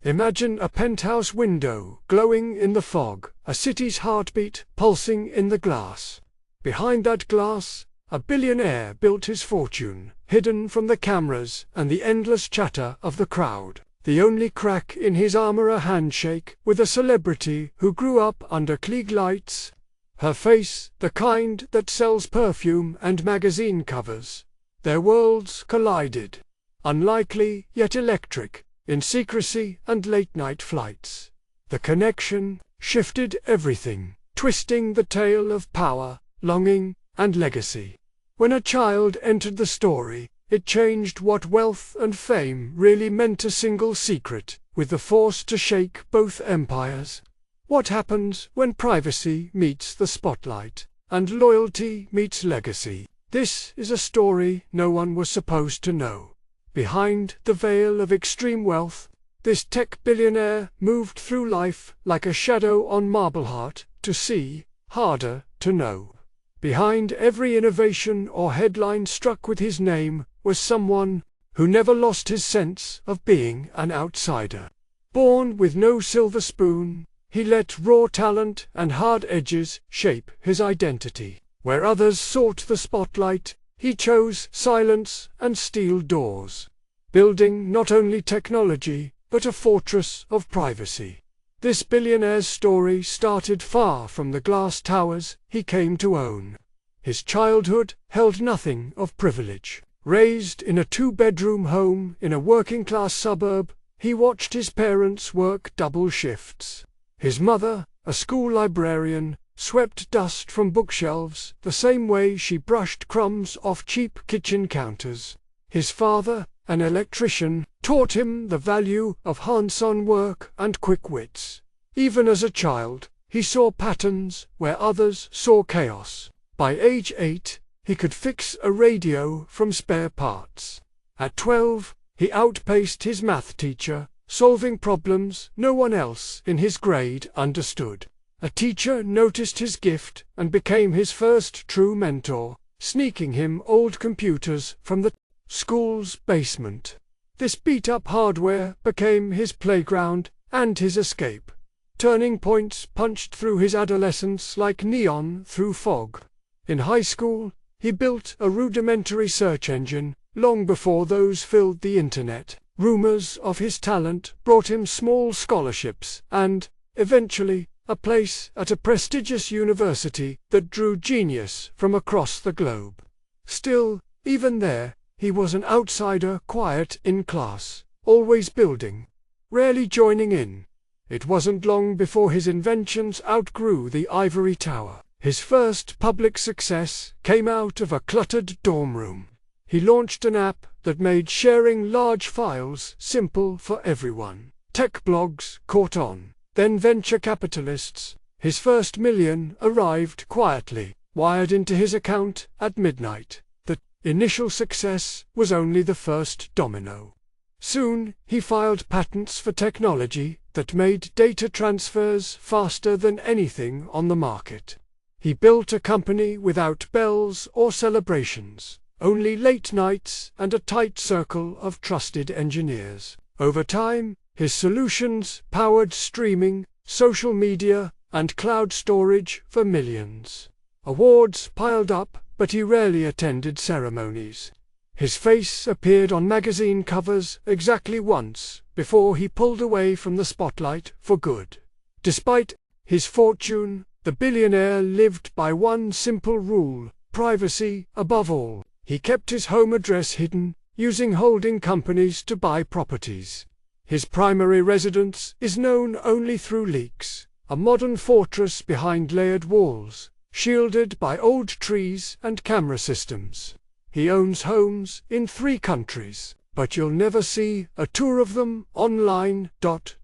Imagine a penthouse window glowing in the fog, a city's heartbeat pulsing in the glass. Behind that glass, a billionaire built his fortune, hidden from the cameras and the endless chatter of the crowd. The only crack in his armor a handshake with a celebrity who grew up under Klieg lights. Her face, the kind that sells perfume and magazine covers. Their worlds collided. Unlikely, yet electric, in secrecy and late-night flights. The connection shifted everything, twisting the tale of power, longing, and legacy. When a child entered the story, it changed what wealth and fame really meant. A single secret, with the force to shake both empires. What happens when privacy meets the spotlight, and loyalty meets legacy? This is a story no one was supposed to know. Behind the veil of extreme wealth, this tech billionaire moved through life like a shadow on marble, hard to see, harder to know. Behind every innovation or headline struck with his name was someone who never lost his sense of being an outsider. Born with no silver spoon, he let raw talent and hard edges shape his identity. Where others sought the spotlight, he chose silence and steel doors, building not only technology, but a fortress of privacy. This billionaire's story started far from the glass towers he came to own. His childhood held nothing of privilege. Raised in a two-bedroom home in a working-class suburb, he watched his parents work double shifts. His mother, a school librarian, swept dust from bookshelves the same way she brushed crumbs off cheap kitchen counters. His father, an electrician, taught him the value of hands-on work and quick wits. Even as a child, he saw patterns where others saw chaos. By age 8, he could fix a radio from spare parts. At 12, he outpaced his math teacher, solving problems no one else in his grade understood. A teacher noticed his gift and became his first true mentor, sneaking him old computers from the school's basement. This beat-up hardware became his playground and his escape. Turning points punched through his adolescence like neon through fog. In high school, he built a rudimentary search engine, long before those filled the internet. Rumors of his talent brought him small scholarships and, eventually, a place at a prestigious university that drew genius from across the globe. Still, even there, he was an outsider, quiet in class, always building, rarely joining in. It wasn't long before his inventions outgrew the ivory tower. His first public success came out of a cluttered dorm room. He launched an app that made sharing large files simple for everyone. Tech blogs caught on. Then venture capitalists. His first million arrived quietly, wired into his account at midnight. The initial success was only the first domino. Soon, he filed patents for technology that made data transfers faster than anything on the market. He built a company without bells or celebrations, only late nights and a tight circle of trusted engineers. Over time, his solutions powered streaming, social media, and cloud storage for millions. Awards piled up, but he rarely attended ceremonies. His face appeared on magazine covers exactly once before he pulled away from the spotlight for good. Despite his fortune, the billionaire lived by one simple rule: privacy above all. He kept his home address hidden, using holding companies to buy properties. His primary residence is known only through leaks, a modern fortress behind layered walls, shielded by old trees and camera systems. He owns homes in 3 countries, but you'll never see a tour of them online.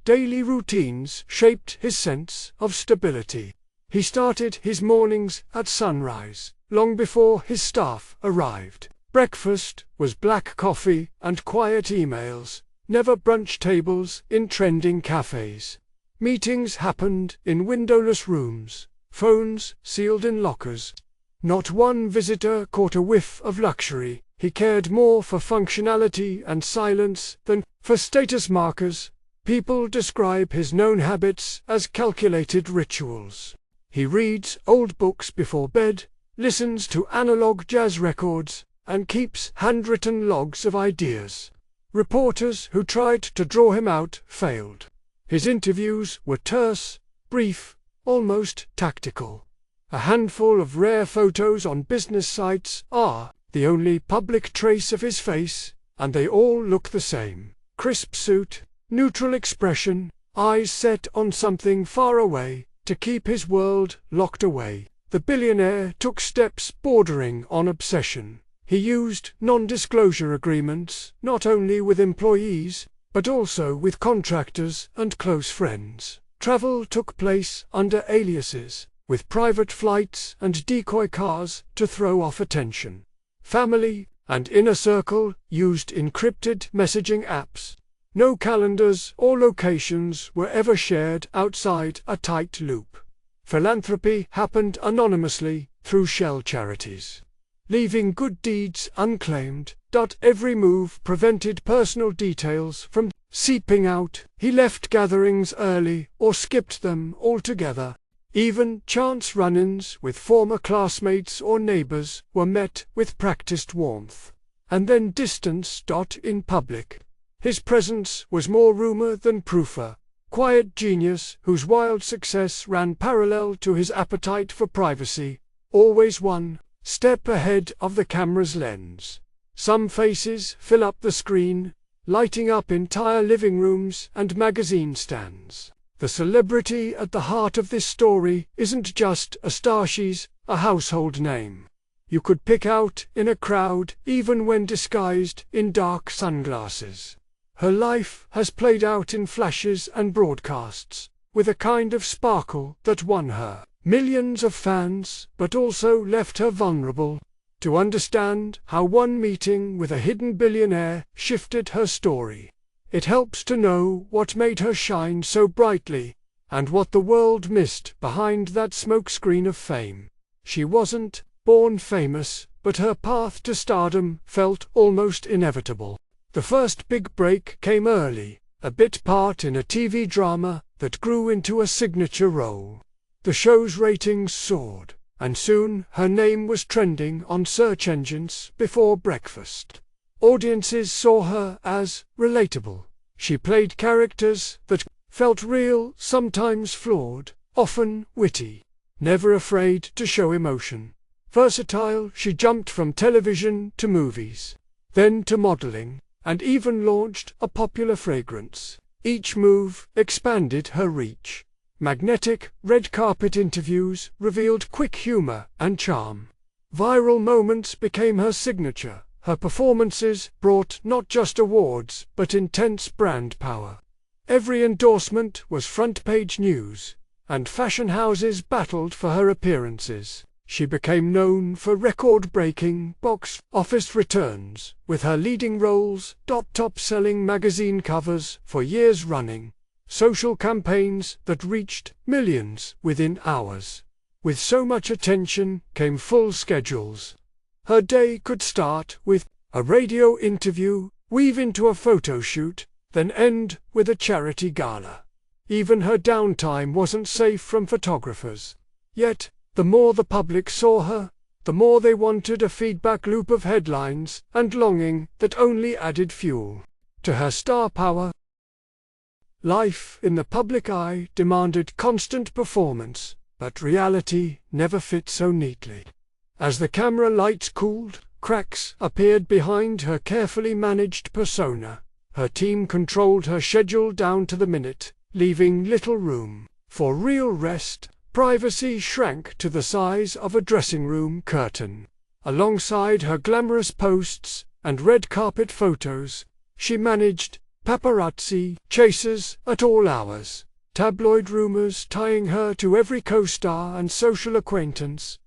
Daily routines shaped his sense of stability. He started his mornings at sunrise, long before his staff arrived. Breakfast was black coffee and quiet emails, never brunch tables in trending cafes. Meetings happened in windowless rooms, phones sealed in lockers. Not one visitor caught a whiff of luxury. He cared more for functionality and silence than for status markers. People describe his known habits as calculated rituals. He reads old books before bed, listens to analog jazz records, and keeps handwritten logs of ideas. Reporters who tried to draw him out failed. His interviews were terse, brief, almost tactical. A handful of rare photos on business sites are the only public trace of his face, and they all look the same. Crisp suit, neutral expression, eyes set on something far away, to keep his world locked away. The billionaire took steps bordering on obsession. He used non-disclosure agreements, not only with employees, but also with contractors and close friends. Travel took place under aliases, with private flights and decoy cars to throw off attention. Family and inner circle used encrypted messaging apps. No calendars or locations were ever shared outside a tight loop. Philanthropy happened anonymously through shell charities, leaving good deeds unclaimed. Every move prevented personal details from seeping out. He left gatherings early or skipped them altogether. Even chance run-ins with former classmates or neighbors were met with practiced warmth, and then distance. In public, his presence was more rumor than proofer. Quiet genius whose wild success ran parallel to his appetite for privacy, always one step ahead of the camera's lens. Some faces fill up the screen, lighting up entire living rooms and magazine stands. The celebrity at the heart of this story isn't just a star, she's a household name. You could pick out in a crowd, even when disguised in dark sunglasses. Her life has played out in flashes and broadcasts, with a kind of sparkle that won her millions of fans, but also left her vulnerable. To understand how one meeting with a hidden billionaire shifted her story, it helps to know what made her shine so brightly, and what the world missed behind that smokescreen of fame. She wasn't born famous, but her path to stardom felt almost inevitable. The first big break came early, a bit part in a TV drama that grew into a signature role. The show's ratings soared, and soon her name was trending on search engines before breakfast. Audiences saw her as relatable. She played characters that felt real, sometimes flawed, often witty, never afraid to show emotion. Versatile, she jumped from television to movies, then to modeling, and even launched a popular fragrance. Each move expanded her reach. Magnetic, red carpet interviews revealed quick humor and charm. Viral moments became her signature. Her performances brought not just awards, but intense brand power. Every endorsement was front-page news, and fashion houses battled for her appearances. She became known for record-breaking box office returns, with her leading roles top-selling magazine covers for years running, social campaigns that reached millions within hours. With so much attention came full schedules. Her day could start with a radio interview, weave into a photo shoot, then end with a charity gala. Even her downtime wasn't safe from photographers. Yet, the more the public saw her, the more they wanted a feedback loop of headlines and longing that only added fuel to her star power. Life in the public eye demanded constant performance, but reality never fit so neatly. As the camera lights cooled, cracks appeared behind her carefully managed persona. Her team controlled her schedule down to the minute, leaving little room for real rest. Privacy shrank to the size of a dressing room curtain. Alongside her glamorous posts and red carpet photos, she managed paparazzi chasers at all hours, tabloid rumors tying her to every co-star and social acquaintance,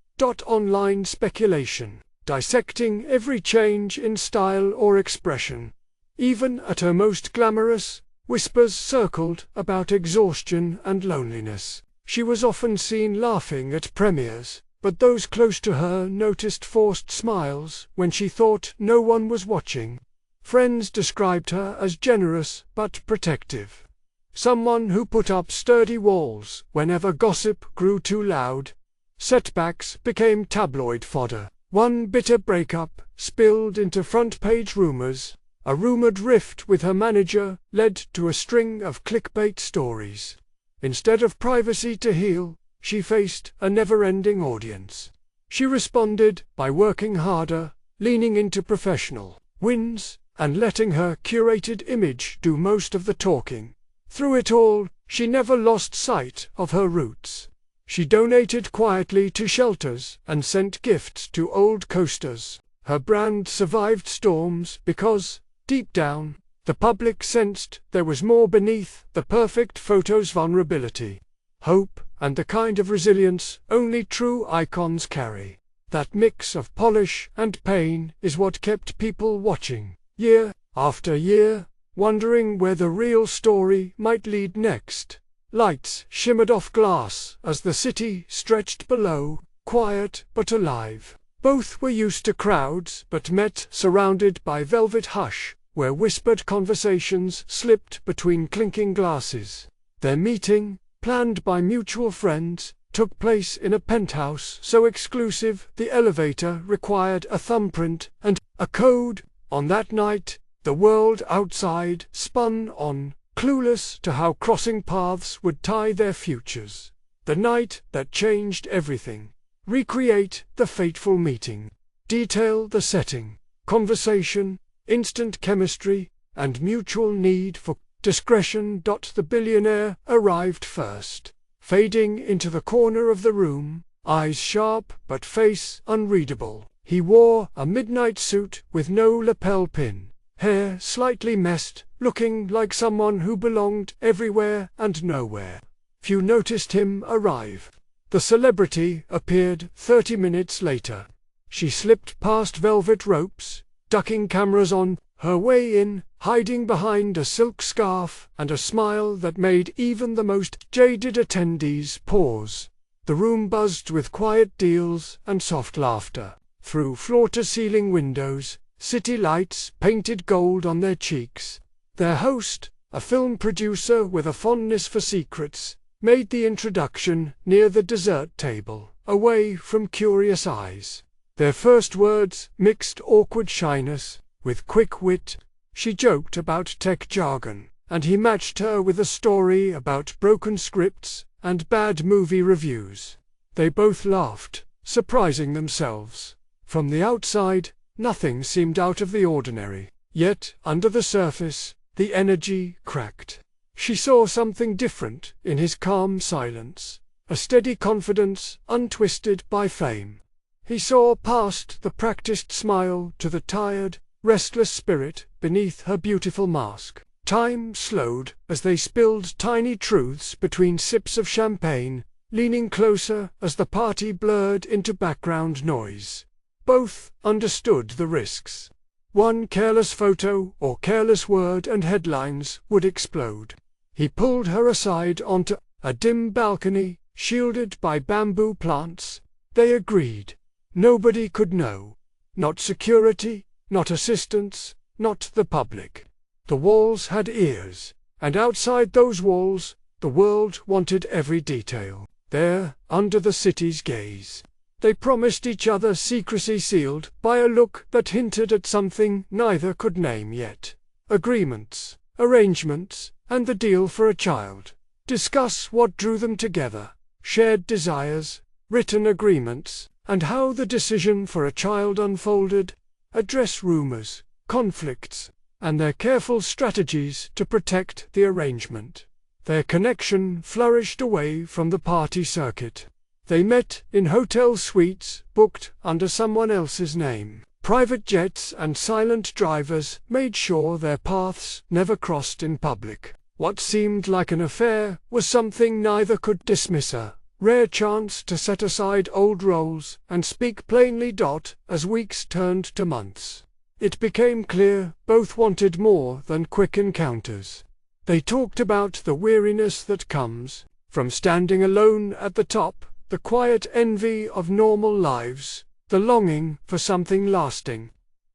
online speculation dissecting every change in style or expression. Even at her most glamorous, whispers circled about exhaustion and loneliness. She was often seen laughing at premieres, but those close to her noticed forced smiles when she thought no one was watching. Friends described her as generous but protective. someone who put up sturdy walls whenever gossip grew too loud. Setbacks became tabloid fodder. One bitter breakup spilled into front-page rumors. A rumored rift with her manager led to a string of clickbait stories. Instead of privacy to heal, she faced a never-ending audience. She responded by working harder, leaning into professional wins, and letting her curated image do most of the talking. Through it all, she never lost sight of her roots. She donated quietly to shelters and sent gifts to old coasters. Her brand survived storms because, deep down, the public sensed there was more beneath the perfect photo's vulnerability. Hope, and the kind of resilience only true icons carry. That mix of polish and pain is what kept people watching, year after year, wondering where the real story might lead next. Lights shimmered off glass as the city stretched below, quiet but alive. Both were used to crowds but met surrounded by velvet hush, where whispered conversations slipped between clinking glasses. Their meeting, planned by mutual friends, took place in a penthouse so exclusive the elevator required a thumbprint and a code. On that night, the world outside spun on, clueless to how crossing paths would tie their futures. The night that changed everything. Recreate the fateful meeting. Detail the setting, conversation, instant chemistry, and mutual need for discretion. The billionaire arrived first, fading into the corner of the room, eyes sharp but face unreadable. He wore a midnight suit with no lapel pin, hair slightly messed, looking like someone who belonged everywhere and nowhere. Few noticed him arrive. The celebrity appeared 30 minutes later. She slipped past velvet ropes, ducking cameras on her way in, hiding behind a silk scarf and a smile that made even the most jaded attendees pause. The room buzzed with quiet deals and soft laughter. Through floor-to-ceiling windows, city lights painted gold on their cheeks. Their host, a film producer with a fondness for secrets, made the introduction near the dessert table, away from curious eyes. Their first words mixed awkward shyness with quick wit. She joked about tech jargon, and he matched her with a story about broken scripts and bad movie reviews. They both laughed, surprising themselves. From the outside, nothing seemed out of the ordinary. Yet, under the surface, the energy cracked. She saw something different in his calm silence, a steady confidence untwisted by fame. He saw past the practiced smile to the tired, restless spirit beneath her beautiful mask. Time slowed as they spilled tiny truths between sips of champagne, leaning closer as the party blurred into background noise. Both understood the risks. One careless photo or careless word and headlines would explode. He pulled her aside onto a dim balcony, shielded by bamboo plants. They agreed. Nobody could know. Not security, not assistants, not the public. The walls had ears, and outside those walls, the world wanted every detail. There, under the city's gaze, they promised each other secrecy sealed by a look that hinted at something neither could name yet. Agreements, arrangements, and the deal for a child. Discuss what drew them together, shared desires, written agreements, and how the decision for a child unfolded. Address rumors, conflicts, and their careful strategies to protect the arrangement. Their connection flourished away from the party circuit. They met in hotel suites booked under someone else's name. Private jets and silent drivers made sure their paths never crossed in public. What seemed like an affair was something neither could dismiss. A rare chance to set aside old roles and speak plainly. As weeks turned to months, it became clear both wanted more than quick encounters. They talked about the weariness that comes from standing alone at the top, the quiet envy of normal lives, the longing for something lasting.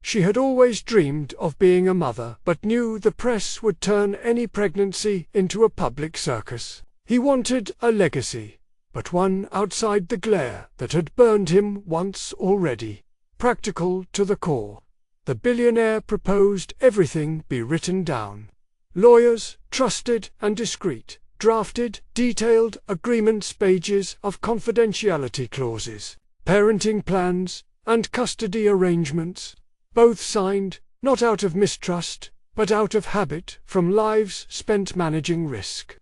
She had always dreamed of being a mother, but knew the press would turn any pregnancy into a public circus. He wanted a legacy, but one outside the glare that had burned him once already. Practical to the core, the billionaire proposed everything be written down. Lawyers, trusted and discreet, drafted detailed agreements, pages of confidentiality clauses, parenting plans, and custody arrangements. Both signed, not out of mistrust, but out of habit from lives spent managing risk.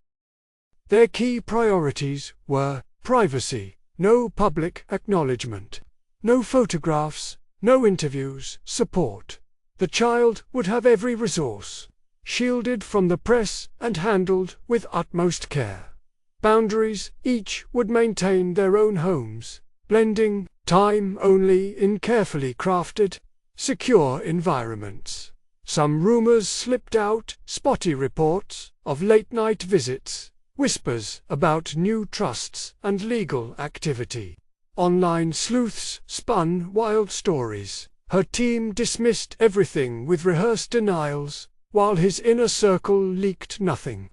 Their key priorities were privacy, no public acknowledgement, no photographs, no interviews, support. The child would have every resource, shielded from the press and handled with utmost care. Boundaries, each would maintain their own homes, blending time only in carefully crafted, secure environments. Some rumors slipped out, spotty reports of late-night visits, whispers about new trusts and legal activity. Online sleuths spun wild stories. Her team dismissed everything with rehearsed denials, while his inner circle leaked nothing.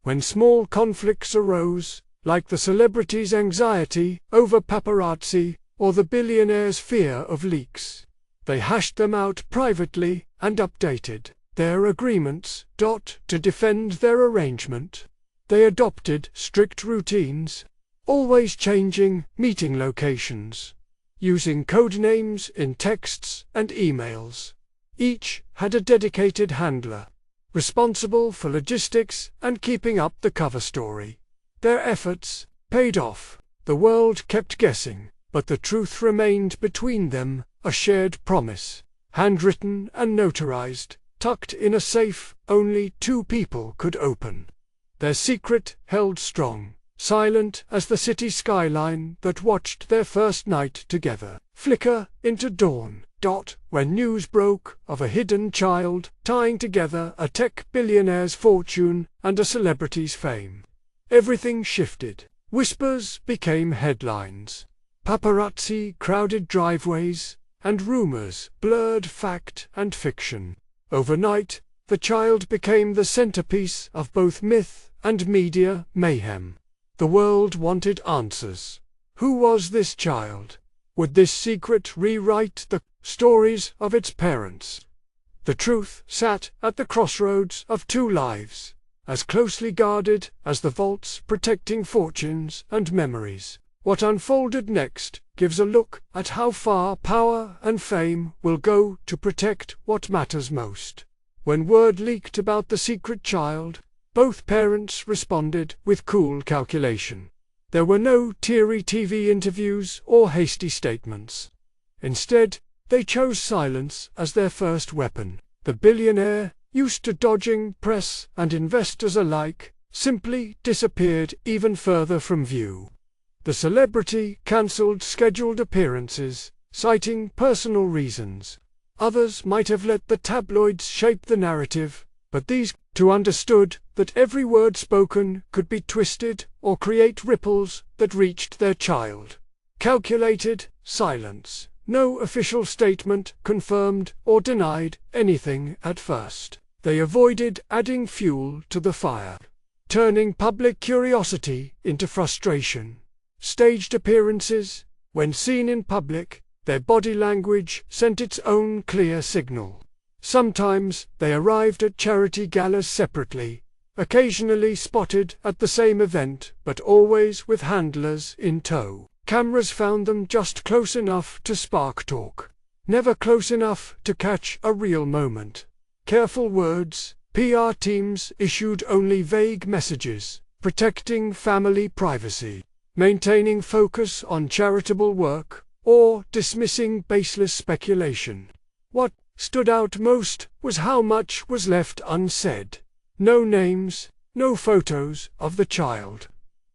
When small conflicts arose, like the celebrity's anxiety over paparazzi or the billionaire's fear of leaks, they hashed them out privately and updated their agreements to defend their arrangement. They adopted strict routines, always changing meeting locations, using code names in texts and emails. Each had a dedicated handler, responsible for logistics and keeping up the cover story. Their efforts paid off. The world kept guessing, but the truth remained between them, a shared promise, handwritten and notarized, tucked in a safe only two people could open. Their secret held strong, silent as the city skyline that watched their first night together flicker into dawn. When news broke of a hidden child tying together a tech billionaire's fortune and a celebrity's fame, everything shifted. Whispers became headlines. Paparazzi crowded driveways, and rumors blurred fact and fiction. Overnight, the child became the centerpiece of both myth and media mayhem. The world wanted answers. Who was this child? Would this secret rewrite the stories of its parents? The truth sat at the crossroads of two lives, as closely guarded as the vaults protecting fortunes and memories. What unfolded next gives a look at how far power and fame will go to protect what matters most. When word leaked about the secret child, both parents responded with cool calculation. There were no teary TV interviews or hasty statements. Instead, they chose silence as their first weapon. The billionaire, used to dodging press and investors alike, simply disappeared even further from view. The celebrity cancelled scheduled appearances, citing personal reasons. Others might have let the tabloids shape the narrative, but these two understood that every word spoken could be twisted or create ripples that reached their child. Calculated silence. No official statement confirmed or denied anything at first. They avoided adding fuel to the fire, turning public curiosity into frustration. Staged appearances, when seen in public, their body language sent its own clear signal. Sometimes they arrived at charity galas separately, occasionally spotted at the same event, but always with handlers in tow. Cameras found them just close enough to spark talk, never close enough to catch a real moment. Careful words, PR teams issued only vague messages, protecting family privacy, maintaining focus on charitable work, or dismissing baseless speculation. What stood out most was how much was left unsaid. No names, no photos of the child.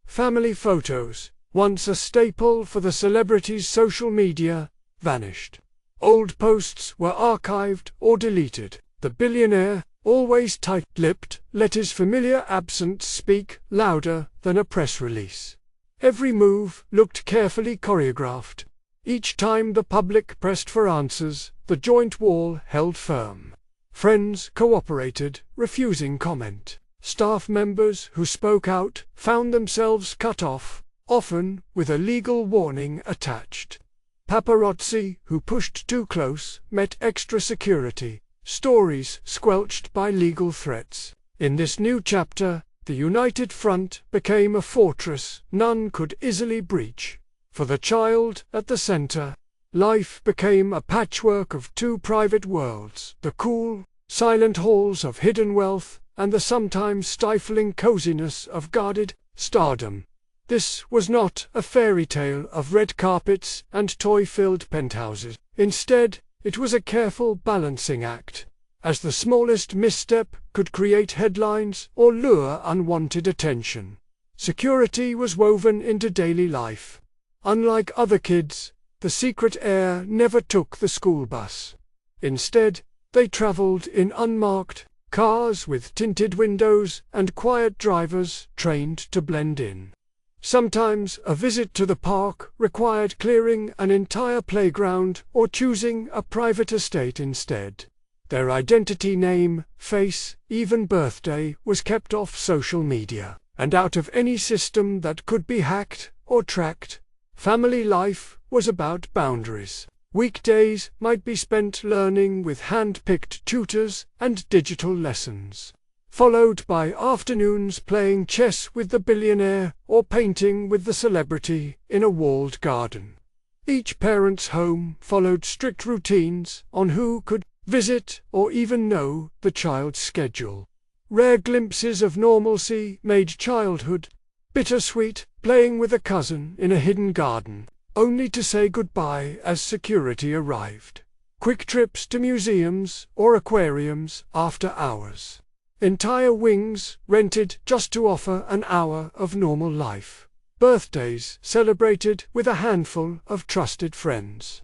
Family photos, once a staple for the celebrity's social media, vanished. Old posts were archived or deleted. The billionaire, always tight-lipped, let his familiar absence speak louder than a press release. Every move looked carefully choreographed. Each time the public pressed for answers, the joint wall held firm. Friends cooperated, refusing comment. Staff members who spoke out found themselves cut off, often with a legal warning attached. Paparazzi who pushed too close met extra security, stories squelched by legal threats. In this new chapter, the United Front became a fortress none could easily breach. For the child at the center, life became a patchwork of two private worlds, the cool, silent halls of hidden wealth and the sometimes stifling coziness of guarded stardom. This was not a fairy tale of red carpets and toy-filled penthouses. Instead, it was a careful balancing act, as the smallest misstep could create headlines or lure unwanted attention. Security was woven into daily life. Unlike other kids, the secret heir never took the school bus. Instead, they traveled in unmarked cars with tinted windows and quiet drivers trained to blend in. Sometimes a visit to the park required clearing an entire playground or choosing a private estate instead. Their identity, name, face, even birthday was kept off social media, and out of any system that could be hacked or tracked. Family life was about boundaries. Weekdays might be spent learning with hand-picked tutors and digital lessons, followed by afternoons playing chess with the billionaire or painting with the celebrity in a walled garden. Each parent's home followed strict routines on who could visit or even know the child's schedule. Rare glimpses of normalcy made childhood bittersweet, playing with a cousin in a hidden garden, only to say goodbye as security arrived. Quick trips to museums or aquariums after hours. Entire wings rented just to offer an hour of normal life. Birthdays celebrated with a handful of trusted friends.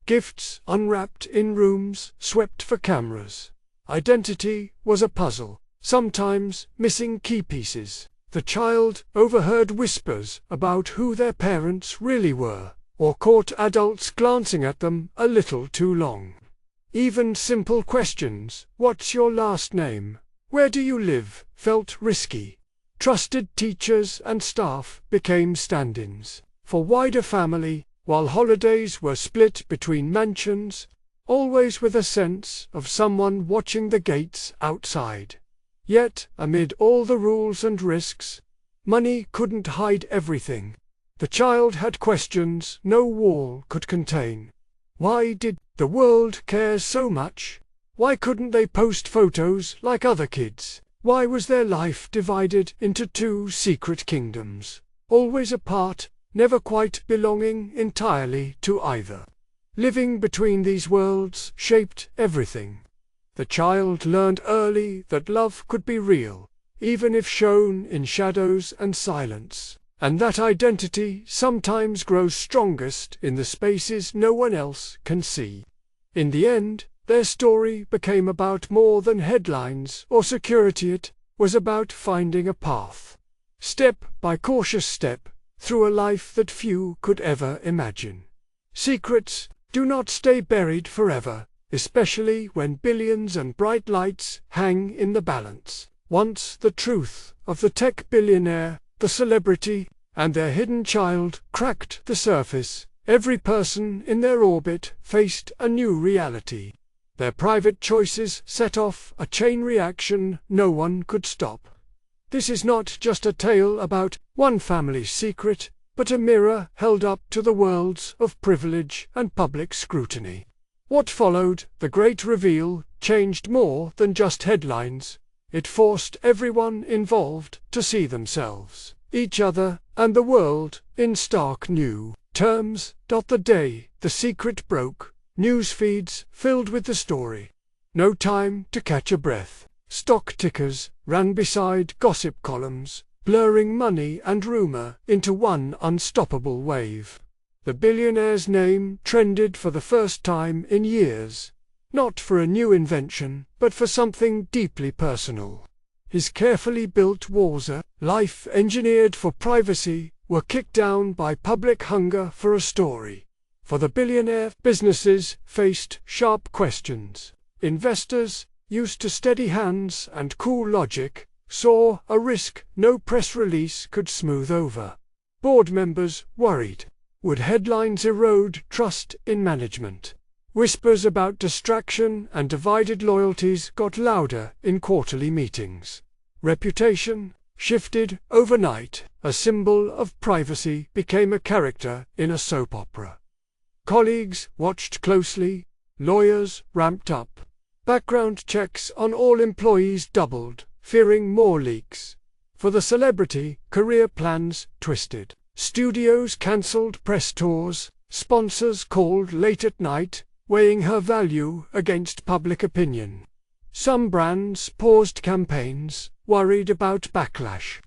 Gifts unwrapped in rooms swept for cameras. Identity was a puzzle, sometimes missing key pieces. The child overheard whispers about who their parents really were, or caught adults glancing at them a little too long. Even simple questions, "What's your last name? Where do you live?" felt risky. Trusted teachers and staff became stand-ins for wider family, while holidays were split between mansions, always with a sense of someone watching the gates outside. Yet, amid all the rules and risks, money couldn't hide everything. The child had questions no wall could contain. Why did the world care so much? Why couldn't they post photos like other kids? Why was their life divided into two secret kingdoms, always apart, never quite belonging entirely to either? Living between these worlds shaped everything. The child learned early that love could be real, even if shown in shadows and silence, and that identity sometimes grows strongest in the spaces no one else can see. In the end, their story became about more than headlines or security. It was about finding a path, step by cautious step, through a life that few could ever imagine. Secrets do not stay buried forever, especially when billions and bright lights hang in the balance. Once the truth of the tech billionaire, the celebrity, and their hidden child cracked the surface, every person in their orbit faced a new reality. Their private choices set off a chain reaction no one could stop. This is not just a tale about one family's secret, but a mirror held up to the worlds of privilege and public scrutiny. What followed, the great reveal, changed more than just headlines. It forced everyone involved to see themselves, each other, and the world in stark new terms. The day the secret broke, news feeds filled with the story. No time to catch a breath. Stock tickers ran beside gossip columns, blurring money and rumor into one unstoppable wave. The billionaire's name trended for the first time in years, not for a new invention, but for something deeply personal. His carefully built walls, a life engineered for privacy, were kicked down by public hunger for a story. For the billionaire, businesses faced sharp questions. Investors, used to steady hands and cool logic, saw a risk no press release could smooth over. Board members worried. Would headlines erode trust in management? Whispers about distraction and divided loyalties got louder in quarterly meetings. Reputation shifted overnight. A symbol of privacy became a character in a soap opera. Colleagues watched closely. Lawyers ramped up. Background checks on all employees doubled, fearing more leaks. For the celebrity, career plans twisted. Studios cancelled press tours. Sponsors called late at night, weighing her value against public opinion. Some brands paused campaigns, worried about backlash.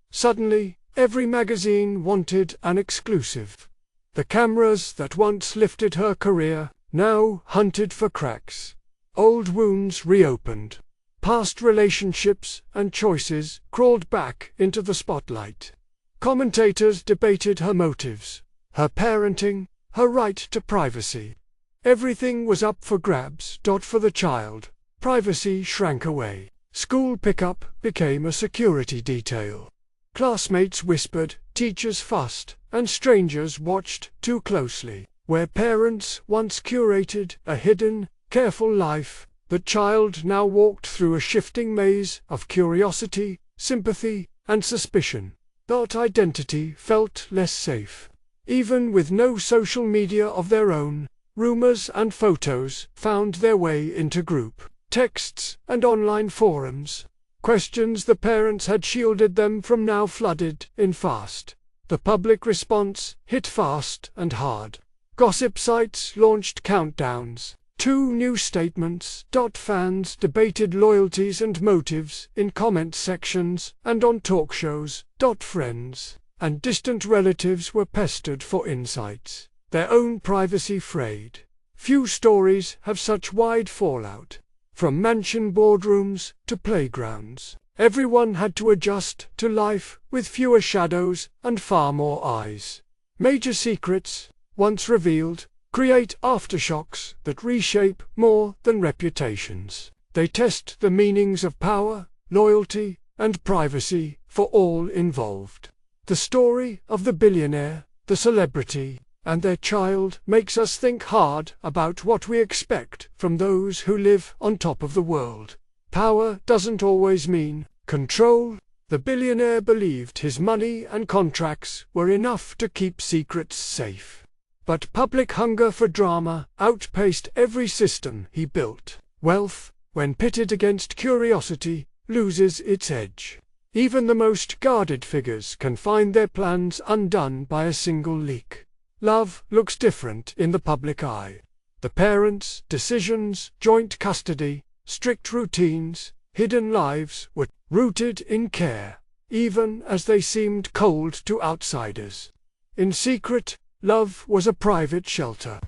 Suddenly, every magazine wanted an exclusive. The cameras that once lifted her career now hunted for cracks. Old wounds reopened. Past relationships and choices crawled back into the spotlight. Commentators debated her motives, her parenting, her right to privacy. Everything was up for grabs. For the child, privacy shrank away. School pickup became a security detail. Classmates whispered, teachers fussed, and strangers watched too closely. Where parents once curated a hidden, careful life, the child now walked through a shifting maze of curiosity, sympathy, and suspicion. That identity felt less safe. Even with no social media of their own, rumors and photos found their way into group texts and online forums. Questions the parents had shielded them from now flooded in fast. The public response hit fast and hard. Gossip sites launched countdowns. 2 new statements. Fans debated loyalties and motives in comment sections and on talk shows. Friends and distant relatives were pestered for insights. Their own privacy frayed. Few stories have such wide fallout. From mansion boardrooms to playgrounds, everyone had to adjust to life with fewer shadows and far more eyes. Major secrets, once revealed, create aftershocks that reshape more than reputations. They test the meanings of power, loyalty, and privacy for all involved. The story of the billionaire, the celebrity, and their child makes us think hard about what we expect from those who live on top of the world. Power doesn't always mean control. The billionaire believed his money and contracts were enough to keep secrets safe. But public hunger for drama outpaced every system he built. Wealth, when pitted against curiosity, loses its edge. Even the most guarded figures can find their plans undone by a single leak. Love looks different in the public eye. The parents' decisions, joint custody, strict routines, hidden lives were rooted in care, even as they seemed cold to outsiders. In secret, love was a private shelter.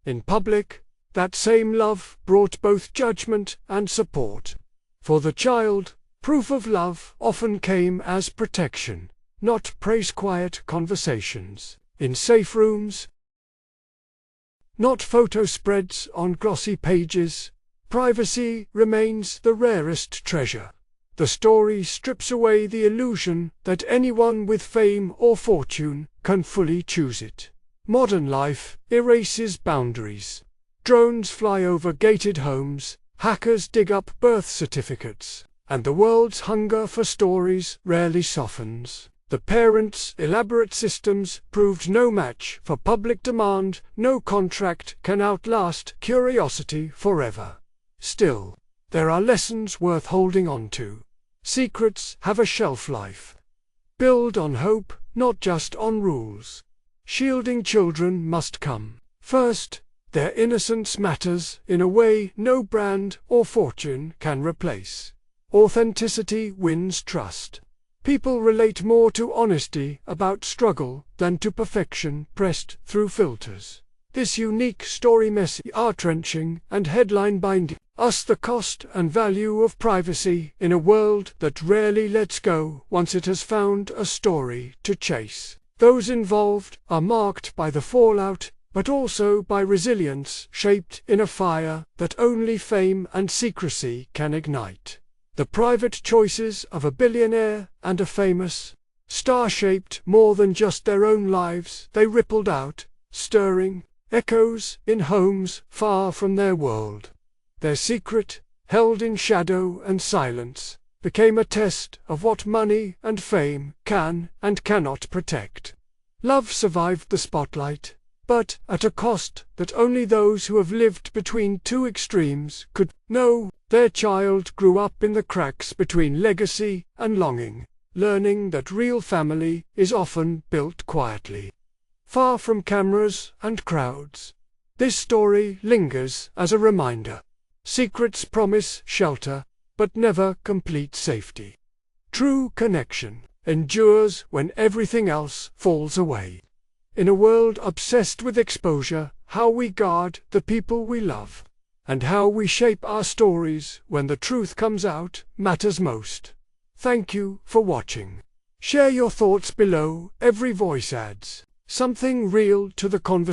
In public, that same love brought both judgment and support. For the child, proof of love often came as protection, not praise. Quiet conversations in safe rooms, not photo spreads on glossy pages. Privacy remains the rarest treasure. The story strips away the illusion that anyone with fame or fortune can fully choose it. Modern life erases boundaries. Drones fly over gated homes, hackers dig up birth certificates, and the world's hunger for stories rarely softens. The parents' elaborate systems proved no match for public demand. No contract can outlast curiosity forever. Still, there are lessons worth holding on to. Secrets have a shelf life. Build on hope, not just on rules. Shielding children must come first. Their innocence matters in a way no brand or fortune can replace. Authenticity wins trust. People relate more to honesty about struggle than to perfection pressed through filters. This unique story, messy, heart-wrenching, and headline-binding, us the cost and value of privacy in a world that rarely lets go once it has found a story to chase. Those involved are marked by the fallout, but also by resilience shaped in a fire that only fame and secrecy can ignite. The private choices of a billionaire and a famous star shaped more than just their own lives. They rippled out, stirring echoes in homes far from their world. Their secret, held in shadow and silence, became a test of what money and fame can and cannot protect. Love survived the spotlight, but at a cost that only those who have lived between two extremes could know. Their child grew up in the cracks between legacy and longing, learning that real family is often built quietly, far from cameras and crowds. This story lingers as a reminder. Secrets promise shelter, but never complete safety. True connection endures when everything else falls away. In a world obsessed with exposure, how we guard the people we love, and how we shape our stories when the truth comes out, matters most. Thank you for watching. Share your thoughts below. Every voice adds something real to the conversation.